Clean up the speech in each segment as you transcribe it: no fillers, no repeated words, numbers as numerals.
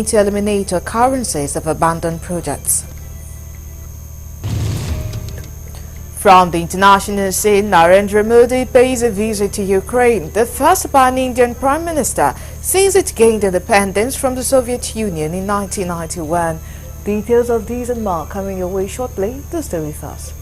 to eliminate occurrences of abandoned projects. From the international scene, Narendra Modi pays a visit to Ukraine, the first pan-Indian Prime Minister since it gained independence from the Soviet Union in 1991. Details of these and more coming your way shortly. Do stay with us.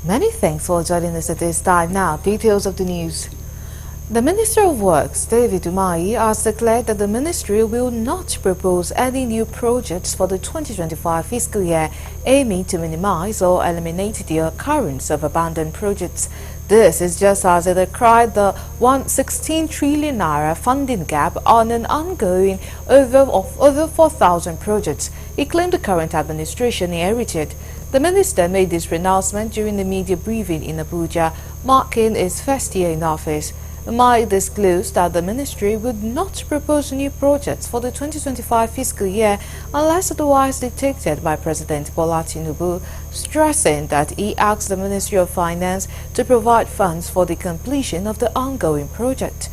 Many thanks for joining us at this time. Now, details of the news. The Minister of Works, David Umahi, has declared that the ministry will not propose any new projects for the 2025 fiscal year aiming to minimize or eliminate the occurrence of abandoned projects. This is just as it decried the 116 trillion naira funding gap on an ongoing over 4,000 projects he claimed the current administration inherited. The minister made this pronouncement during the media briefing in Abuja, marking his first year in office. Umahi disclosed that the ministry would not propose new projects for the 2025 fiscal year unless otherwise dictated by President Bola Tinubu, stressing that he asked the Ministry of Finance to provide funds for the completion of the ongoing project.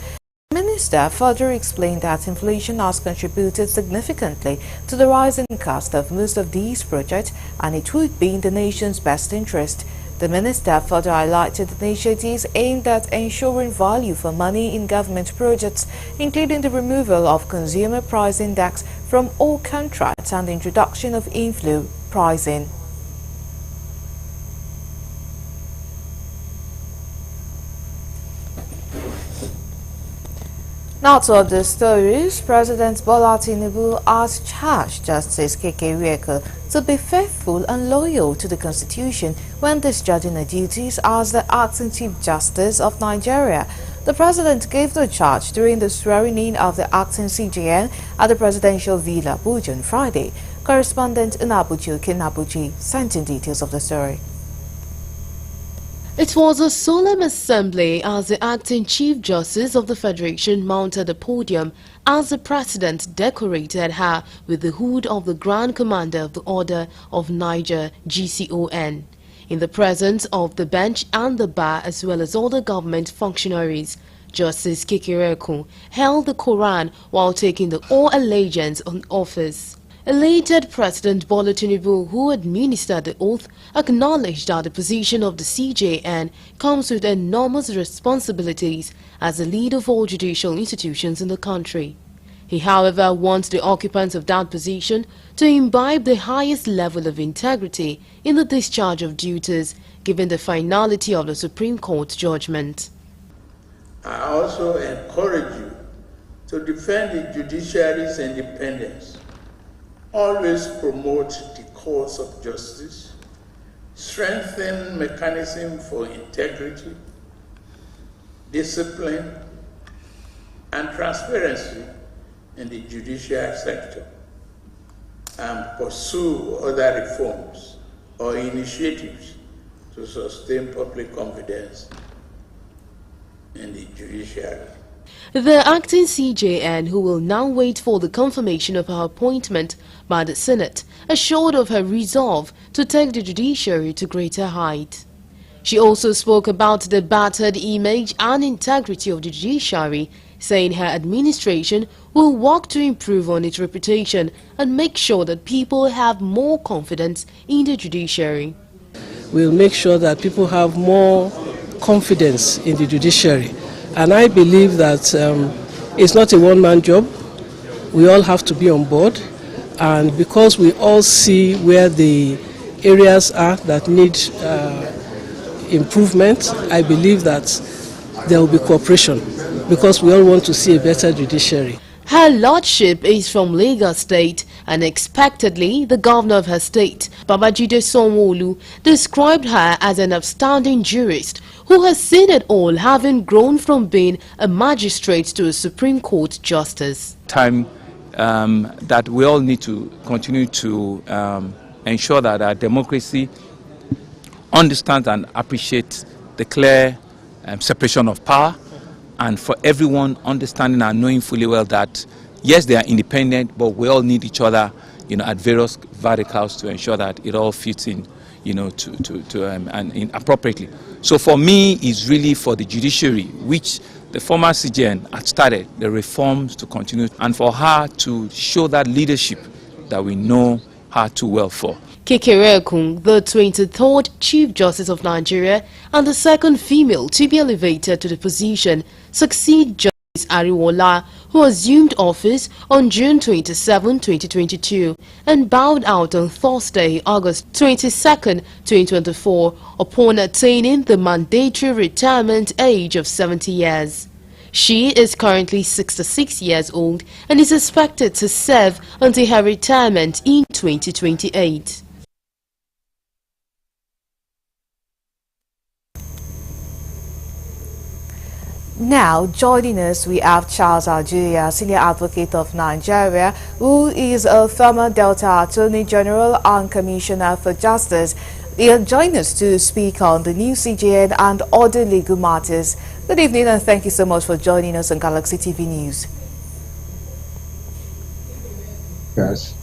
The minister further explained that inflation has contributed significantly to the rising cost of most of these projects and it would be in the nation's best interest. The minister further highlighted initiatives aimed at ensuring value for money in government projects, including the removal of consumer price index from all contracts and the introduction of inflow pricing. Now to other stories, President Bola Tinubu has charged Justice Kekereekun to be faithful and loyal to the Constitution when discharging her duties as the acting Chief Justice of Nigeria. The President gave the charge during the swearing-in of the acting CJN at the Presidential Villa, Abuja on Friday. Correspondent Inabuchi Kinabuchi sent in details of the story. It was a solemn assembly as the acting Chief Justice of the Federation mounted the podium as the President decorated her with the hood of the Grand Commander of the Order of Niger, GCON. In the presence of the bench and the bar as well as other government functionaries, Justice Kekereekun held the Quran while taking the oath of allegiance on office. Elated President Bola Tinubu, who administered the oath, acknowledged that the position of the CJN comes with enormous responsibilities as the leader of all judicial institutions in the country. He, however, wants the occupants of that position to imbibe the highest level of integrity in the discharge of duties, given the finality of the Supreme Court judgment. I also encourage you to defend the judiciary's independence. Always promote the cause of justice, strengthen mechanism for integrity, discipline, and transparency in the judicial sector, and pursue other reforms or initiatives to sustain public confidence in the judiciary. The acting CJN, who will now wait for the confirmation of her appointment by the Senate, assured of her resolve to take the judiciary to greater heights. She also spoke about the battered image and integrity of the judiciary, saying her administration will work to improve on its reputation and make sure that people have more confidence in the judiciary. We'll make sure that people have more confidence in the judiciary. And I believe that it's not a one-man job. We all have to be on board. And because we all see where the areas are that need improvement, I believe that there will be cooperation because we all want to see a better judiciary. Her lordship is from Lagos State, and expectedly the governor of her state, Babajide Sanwo-Olu, described her as an outstanding jurist who has seen it all, having grown from being a magistrate to a Supreme Court justice. Time that we all need to continue to ensure that our democracy understands and appreciates the clear separation of power, and for everyone understanding and knowing fully well that yes, they are independent, but we all need each other at various verticals to ensure that it all fits in, appropriately. So for me, it's really for the judiciary, which the former CJN had started the reforms to continue, and for her to show that leadership that we know her too well for. Kekere Ekun, the 23rd Chief Justice of Nigeria and the second female to be elevated to the position, succeed Justice Ariwola, who assumed office on June 27, 2022 and bowed out on Thursday, August 22, 2024, upon attaining the mandatory retirement age of 70 years. She is currently 66 years old and is expected to serve until her retirement in 2028. Now, joining us, we have Charles Ajuya, Senior Advocate of Nigeria, who is a former Delta Attorney General and Commissioner for Justice. He'll join us to speak on the new CJN and other legal matters. Good evening and thank you so much for joining us on Galaxy TV News. Yes.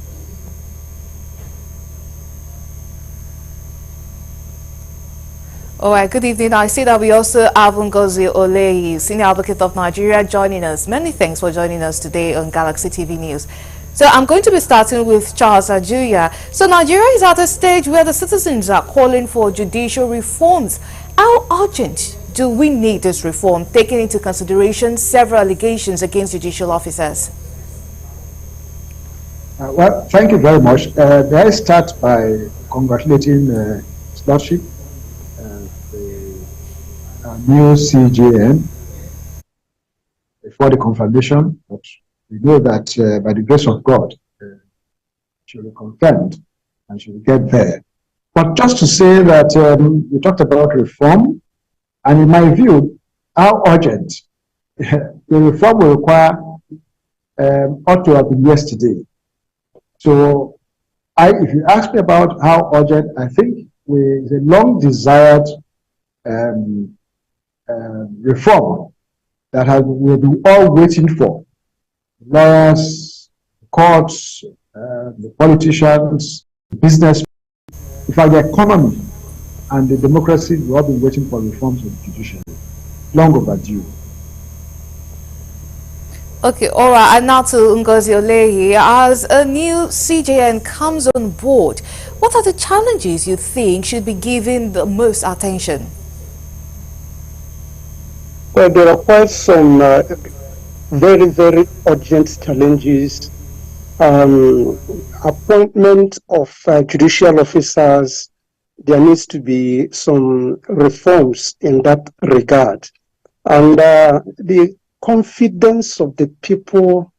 All right, good evening. I see that we also have Ngozi Oleyi, Senior Advocate of Nigeria, joining us. Many thanks for joining us today on Galaxy TV News. So I'm going to be starting with Charles Ajuya. So Nigeria is at a stage where the citizens are calling for judicial reforms. How urgent do we need this reform, taking into consideration several allegations against judicial officers? Well, thank you very much. May I start by congratulating His Lordship, the new CJN, before the confirmation. But we know that by the grace of God, she will be confirmed and she will get there. But just to say that we talked about reform, and in my view, how urgent the reform will require ought to have been yesterday. So, if you ask me about how urgent, I think it's a long desired reform that we've been all waiting for. Lawyers, courts, the politicians, business, in fact, the economy and the democracy, we've all been waiting for reforms of the judiciary. Long overdue. Okay, all right. And now to Ngozi Oleyi. As a new CJN comes on board, what are the challenges you think should be given the most attention? Well, there are quite some very, very urgent challenges. Appointment of judicial officers, there needs to be some reforms in that regard. And the confidence of the people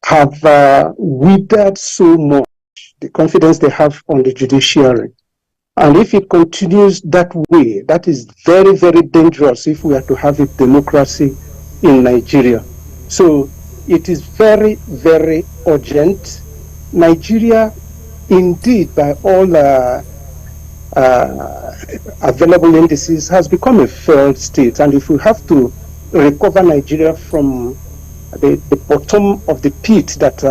have withered so much, the confidence they have on the judiciary. And if it continues that way, that is very, very dangerous if we are to have a democracy in Nigeria. So it is very, very urgent. Nigeria, indeed, by all available indices, has become a failed state. And if we have to recover Nigeria from the bottom of the pit that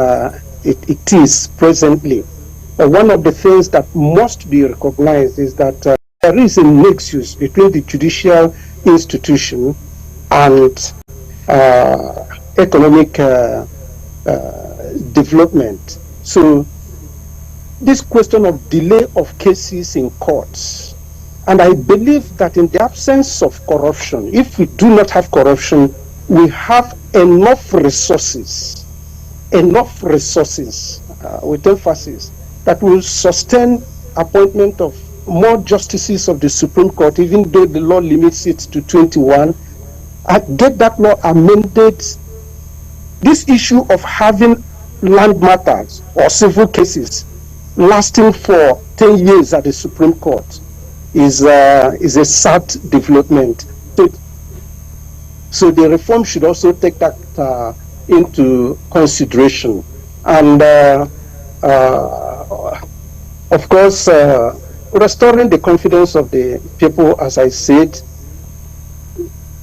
it is presently, one of the things that must be recognized is that there is a nexus between the judicial institution and economic development. So this question of delay of cases in courts, and I believe that in the absence of corruption, if we do not have corruption, we have enough resources with emphasis, that will sustain appointment of more justices of the Supreme Court, even though the law limits it to 21, and get that law amended. This issue of having land matters or civil cases lasting for 10 years at the Supreme Court is a sad development. So the reform should also take that into consideration. And of course, restoring the confidence of the people, as I said,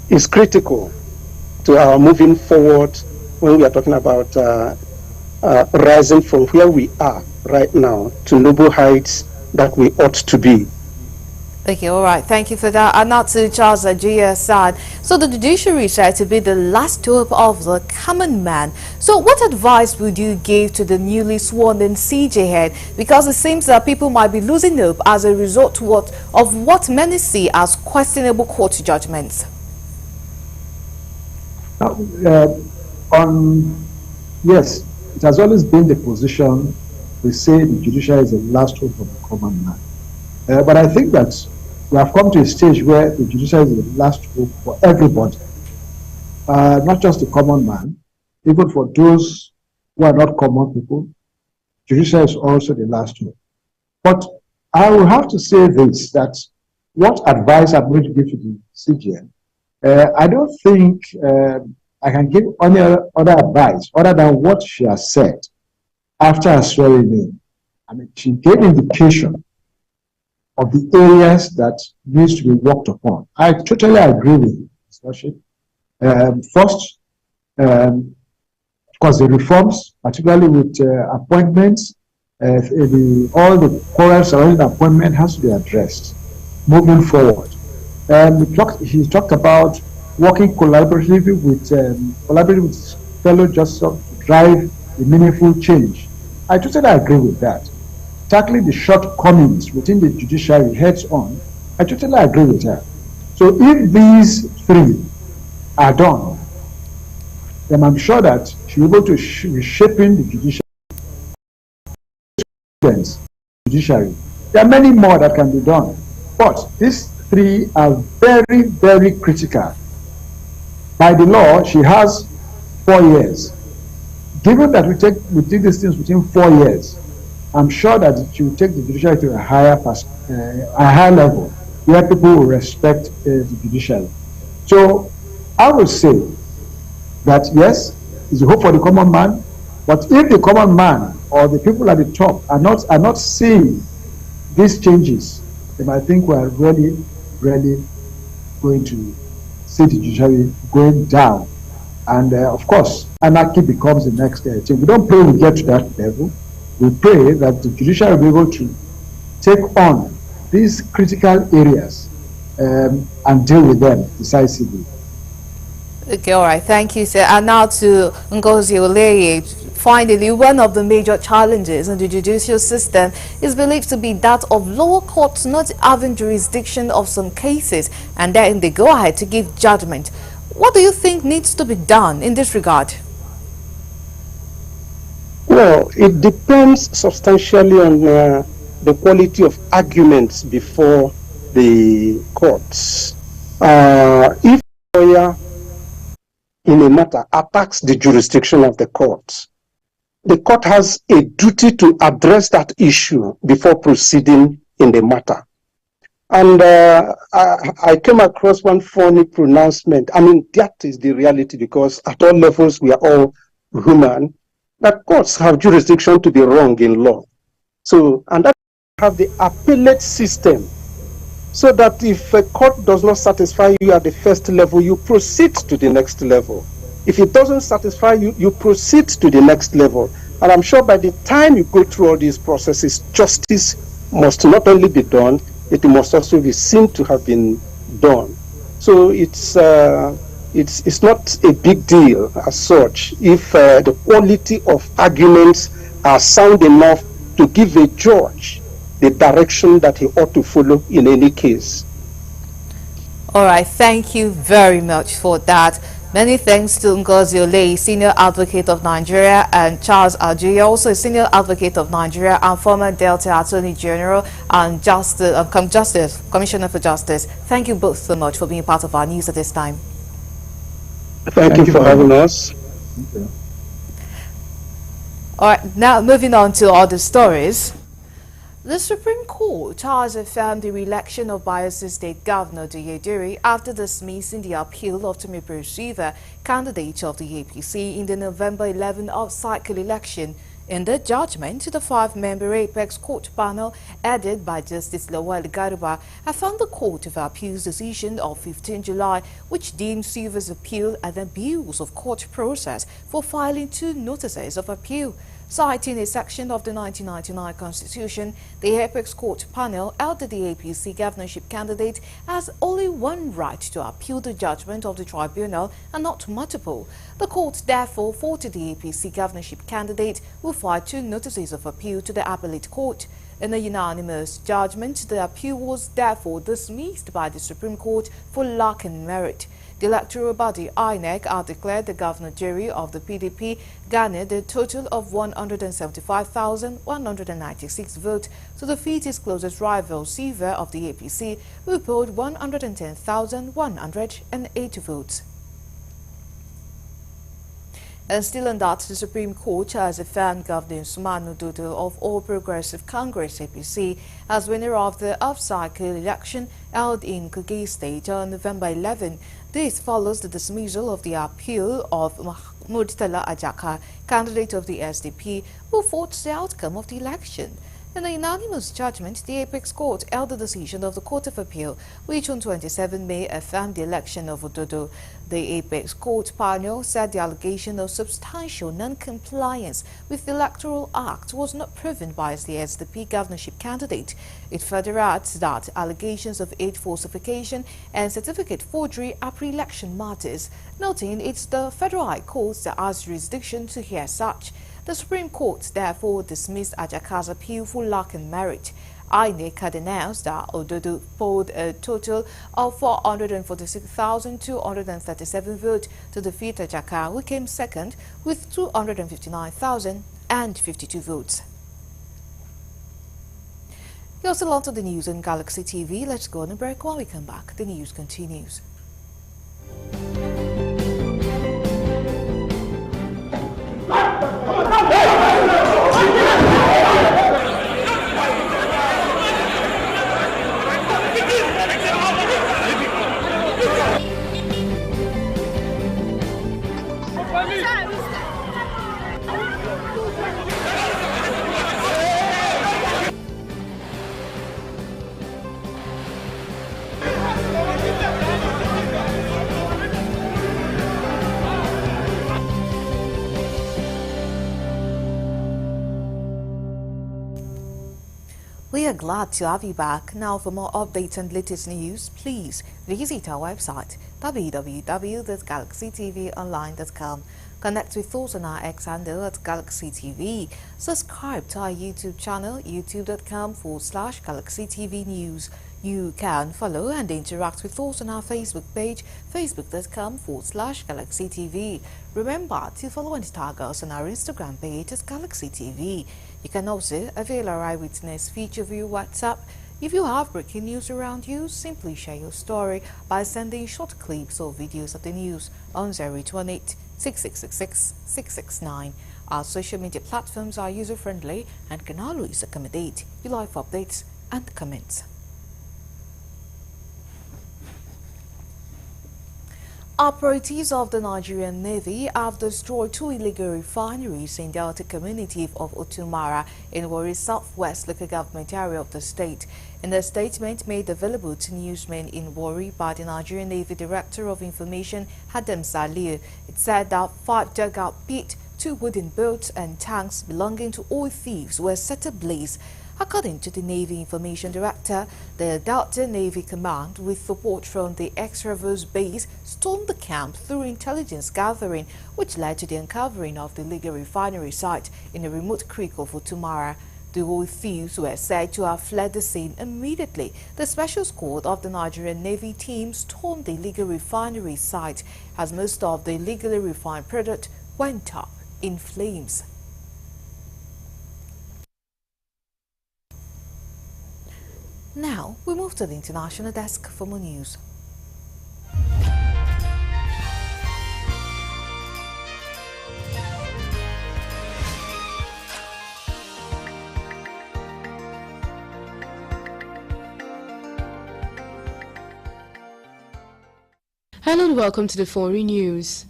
is critical to our moving forward when we are talking about rising from where we are right now to noble heights that we ought to be. Okay, all right. Thank you for that. And now to Charles Ajuya San. So the judiciary is said to be the last hope of the common man. So what advice would you give to the newly sworn in CJ head? Because it seems that people might be losing hope as a result of what many see as questionable court judgments. Yes, it has always been the position. We say the judiciary is the last hope of the common man. But I think that we have come to a stage where the judiciary is the last hope for everybody, not just the common man, even for those who are not common people. Judiciary is also the last hope. But I will have to say this, that what advice I'm going to give to the CJN, I don't think I can give any other advice other than what she has said after her swearing in. I mean, she gave indication of the areas that needs to be worked upon. I totally agree with you, Mr. Worship. First, of course, the reforms, particularly with appointments, all the quarrels surrounding the appointment has to be addressed moving forward. He talked about working collaboratively with fellow justices to drive a meaningful change. I totally agree with that. Tackling the shortcomings within the judiciary heads on, I totally agree with her. So if these three are done, then I'm sure that she'll be able to reshaping the judiciary. There are many more that can be done, but these three are very, very critical. By the law, she has 4 years. Given that we take these things within 4 years, I'm sure that she will take the judiciary to a higher level where people will respect the judiciary. So I would say that yes, it's a hope for the common man, but if the common man or the people at the top are not seeing these changes, then I think we are really, really going to see the judiciary going down. And of course, anarchy becomes the next thing. We don't pray we get to that level. We pray that the judiciary will be able to take on these critical areas and deal with them decisively. Okay, all right. Thank you, sir. And now to Ngozi Oleye. Finally, one of the major challenges in the judicial system is believed to be that of lower courts not having jurisdiction of some cases, and then they go ahead to give judgment. What do you think needs to be done in this regard? Well, it depends substantially on the quality of arguments before the courts. If a lawyer in a matter attacks the jurisdiction of the court has a duty to address that issue before proceeding in the matter. And I came across one funny pronouncement. I mean, that is the reality, because at all levels we are all human, that courts have jurisdiction to be wrong in law. So, and that have the appellate system, so that if a court does not satisfy you at the first level, you proceed to the next level. If it doesn't satisfy you, you proceed to the next level. And I'm sure by the time you go through all these processes, justice must not only be done, it must also be seen to have been done. So it's not a big deal as such if the quality of arguments are sound enough to give a judge the direction that he ought to follow in any case. All right, thank you very much for that. Many thanks to Ngozi Oleye, Senior Advocate of Nigeria, and Charles Ajuya, also a Senior Advocate of Nigeria and former Delta Attorney General and Commissioner for Justice. Thank you both so much for being part of our news at this time. Thank you for having us. All right, now moving on to other stories. The Supreme Court has affirmed the re-election of Bayelsa State Governor Duye Diri after dismissing the appeal of Temipere Shiva, candidate of the APC in the November 11 off-cycle election In the judgment, the 5-member Apex Court panel, headed by Justice Lawal Garuba, affirmed the Court of Appeal's decision of 15 July, which deemed Silva's appeal an abuse of court process for filing 2 notices of appeal. Citing a section of the 1999 Constitution, the Apex Court panel held that the APC governorship candidate has only one right to appeal the judgment of the tribunal and not multiple. The court therefore faulted the APC governorship candidate who filed 2 notices of appeal to the appellate court. In a unanimous judgment, the appeal was therefore dismissed by the Supreme Court for lacking merit. The electoral body INEC had declared the governor jury of the PDP garnered a total of 175,196 votes to defeat his closest rival Silva of the APC, who polled 110,108 votes. And still on that, the Supreme Court has affirmed Governor Usman Ododo of All Progressive Congress APC as winner of the off-cycle election held in Kogi State on November 11. This follows the dismissal of the appeal of Murtala Ajaka, candidate of the SDP, who fought the outcome of the election. In a unanimous judgment, the Apex Court held the decision of the Court of Appeal, which on 27 May affirmed the election of Ododo. The Apex Court panel said the allegation of substantial non-compliance with the Electoral Act was not proven by the SDP governorship candidate. It further adds that allegations of aid falsification and certificate forgery are pre-election matters, noting it's the Federal High Court that has jurisdiction to hear such. The Supreme Court therefore dismissed Ajaka's appeal for lacking merit. INEC had announced that Ododo polled a total of 446,237 votes to defeat Ajaka, who came second with 259,052 votes. You're still on to the news on Galaxy TV. Let's go on a break. While we come back, the news continues. We are glad to have you back. Now, for more updates and latest news, please visit our website www.galaxytvonline.com. Connect with us on our X handle at Galaxy TV. Subscribe to our YouTube channel, youtube.com/Galaxy TV News. You can follow and interact with us on our Facebook page, facebook.com/Galaxy TV. Remember to follow and tag us on our Instagram page as Galaxy TV. You can also avail our eyewitness feature via WhatsApp. If you have breaking news around you, simply share your story by sending short clips or videos of the news on 0818 6666 669. Our social media platforms are user-friendly and can always accommodate your live updates and comments. Operatives of the Nigerian Navy have destroyed 2 illegal refineries in the outer community of Otumara in Warri Southwest local government area of the state. In a statement made available to newsmen in Warri by the Nigerian Navy Director of Information, Adam Saliu, it said that 5 dugout pits, 2 wooden boats and tanks belonging to oil thieves were set ablaze. According to the Navy Information Director, the Delta Navy Command, with support from the ex-Reserve Base, stormed the camp through intelligence gathering, which led to the uncovering of the illegal refinery site in a remote creek of Otumara. The oil thieves were said to have fled the scene immediately. The special squad of the Nigerian Navy team stormed the illegal refinery site as most of the illegally refined product went up in flames. Now, we move to the international desk for more news. Hello and welcome to the foreign news.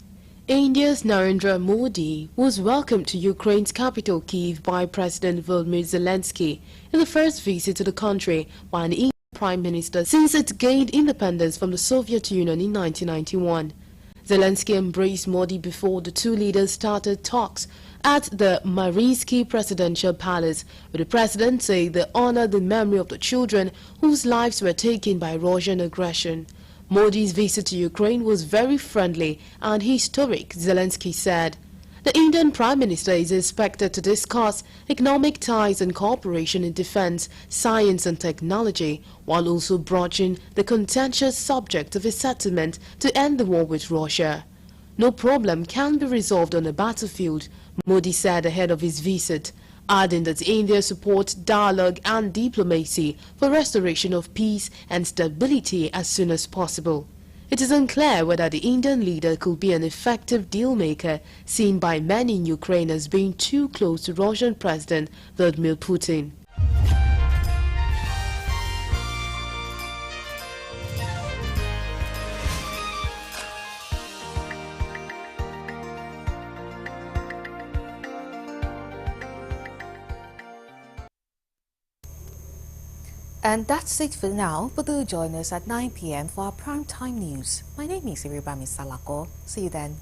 India's Narendra Modi was welcomed to Ukraine's capital Kyiv by President Volodymyr Zelensky in the first visit to the country by an Indian Prime Minister since it gained independence from the Soviet Union in 1991. Zelensky embraced Modi before the two leaders started talks at the Mariinsky Presidential Palace, where the president said they honored the memory of the children whose lives were taken by Russian aggression. Modi's visit to Ukraine was very friendly and historic, Zelensky said. The Indian Prime Minister is expected to discuss economic ties and cooperation in defense, science and technology, while also broaching the contentious subject of a settlement to end the war with Russia. No problem can be resolved on the battlefield, Modi said ahead of his visit, adding that India supports dialogue and diplomacy for restoration of peace and stability as soon as possible. It is unclear whether the Indian leader could be an effective deal-maker, seen by many in Ukraine as being too close to Russian President Vladimir Putin. And that's it for now, but do join us at 9 p.m. for our primetime news. My name is Iribami Salako. See you then.